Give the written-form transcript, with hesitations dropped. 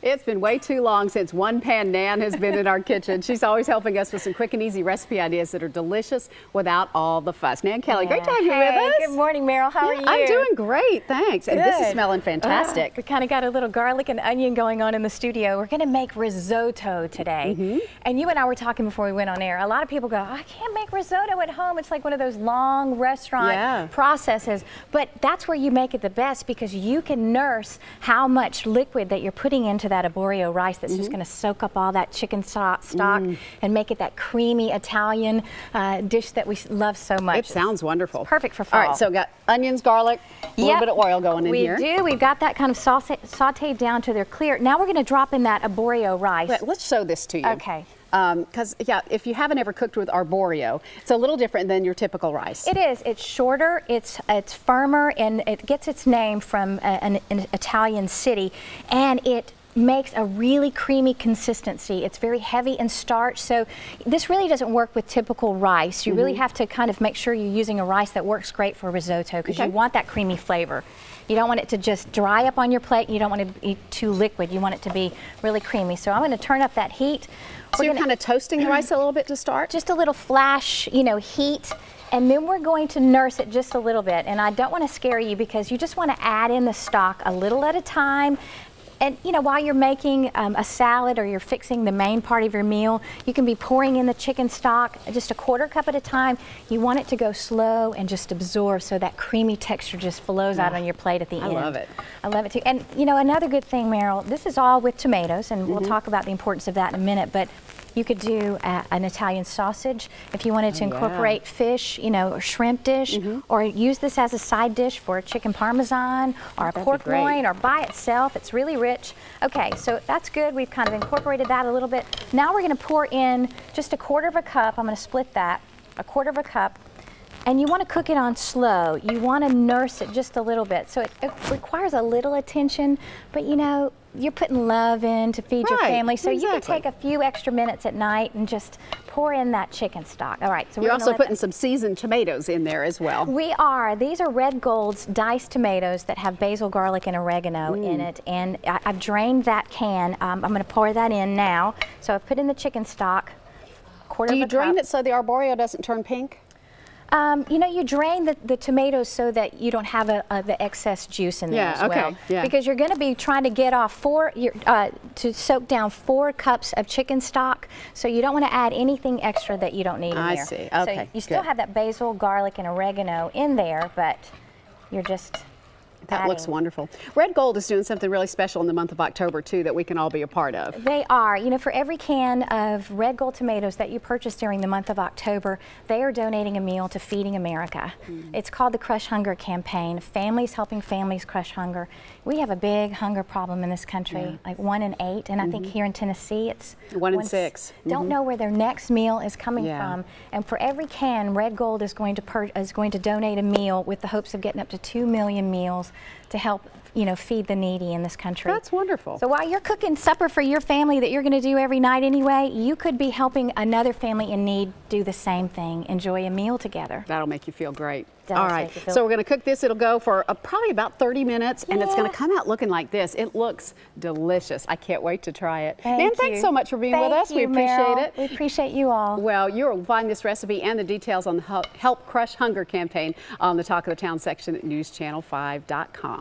It's been way too long since One Pan Nan has been in our kitchen. She's always helping us with some quick and easy recipe ideas that are delicious without all the fuss. Nan Kelley, great to have you with us. Good morning, Meryl. How are you? I'm doing great, thanks. And this is smelling fantastic. We kind of got a little garlic and onion going on in the studio. We're going to make risotto today. And you and I were talking before we went on air. A lot of people go, I can't make risotto at home. It's like one of those long restaurant processes. But that's where you make it the best, because you can nurse how much liquid that you're putting into that arborio rice that's just going to soak up all that chicken stock and make it that creamy Italian dish that we love so much. It sounds wonderful. It's perfect for fall. All right, so we've got onions, garlic, a little bit of oil going in here. We do. We've got that kind of sauteed down to they're clear. Now we're going to drop in that arborio rice. Wait, let's show this to you. Okay. Because, if you haven't ever cooked with arborio, it's a little different than your typical rice. It is. It's shorter, it's firmer, and it gets its name from an Italian city, and it makes a really creamy consistency. It's very heavy in starch, so this really doesn't work with typical rice. You really have to kind of make sure you're using a rice that works great for risotto, because you want that creamy flavor. You don't want it to just dry up on your plate. You don't want it to be too liquid. You want it to be really creamy. So I'm going to turn up that heat. So you're kind of toasting the rice a little bit to start? Just a little flash, heat. And then we're going to nurse it just a little bit. And I don't want to scare you, because you just want to add in the stock a little at a time. And while you're making a salad or you're fixing the main part of your meal, you can be pouring in the chicken stock just a quarter cup at a time. You want it to go slow and just absorb, so that creamy texture just flows out on your plate at the end. I love it. I love it too. And another good thing, Meryl, this is all with tomatoes, and we'll talk about the importance of that in a minute, but you could do an Italian sausage if you wanted to incorporate fish, or shrimp dish, or use this as a side dish for a chicken parmesan or a pork loin, or by itself. It's really rich. Okay, so that's good. We've kind of incorporated that a little bit. Now we're going to pour in just a quarter of a cup. I'm going to split that, a quarter of a cup. And you want to cook it on slow. You want to nurse it just a little bit. So it requires a little attention, but you're putting love in to feed your family. So you can take a few extra minutes at night and just pour in that chicken stock. All right. So you're also putting some seasoned tomatoes in there as well. We are. These are Red Gold's diced tomatoes that have basil, garlic, and oregano in it. And I've drained that can. I'm going to pour that in now. So I've put in the chicken stock, quarter of a cup. Do you drain it so the arborio doesn't turn pink? You drain the tomatoes so that you don't have the excess juice in there as well. Because you're going to be trying to get off to soak down 4 cups of chicken stock, so you don't want to add anything extra that you don't need in there. I see. Okay. So you still have that basil, garlic, and oregano in there, but you're just That looks wonderful. Red Gold is doing something really special in the month of October, too, that we can all be a part of. They are. For every can of Red Gold tomatoes that you purchase during the month of October, they are donating a meal to Feeding America. It's called the Crush Hunger Campaign, Families Helping Families Crush Hunger. We have a big hunger problem in this country, like 1 in 8, and I think here in Tennessee it's 1 in 6. Don't know where their next meal is coming from, and for every can, Red Gold is going to donate a meal with the hopes of getting up to 2 million meals to help feed the needy in this country. That's wonderful. So while you're cooking supper for your family that you're going to do every night anyway, you could be helping another family in need do the same thing. Enjoy a meal together. That'll make you feel great. All right, so we're going to cook this. It'll go for probably about 30 minutes, and it's going to come out looking like this. It looks delicious. I can't wait to try it. Nan, thanks so much for being with us. We appreciate it. We appreciate you all. Well, you'll find this recipe and the details on the Help Crush Hunger campaign on the Talk of the Town section at newschannel5.com.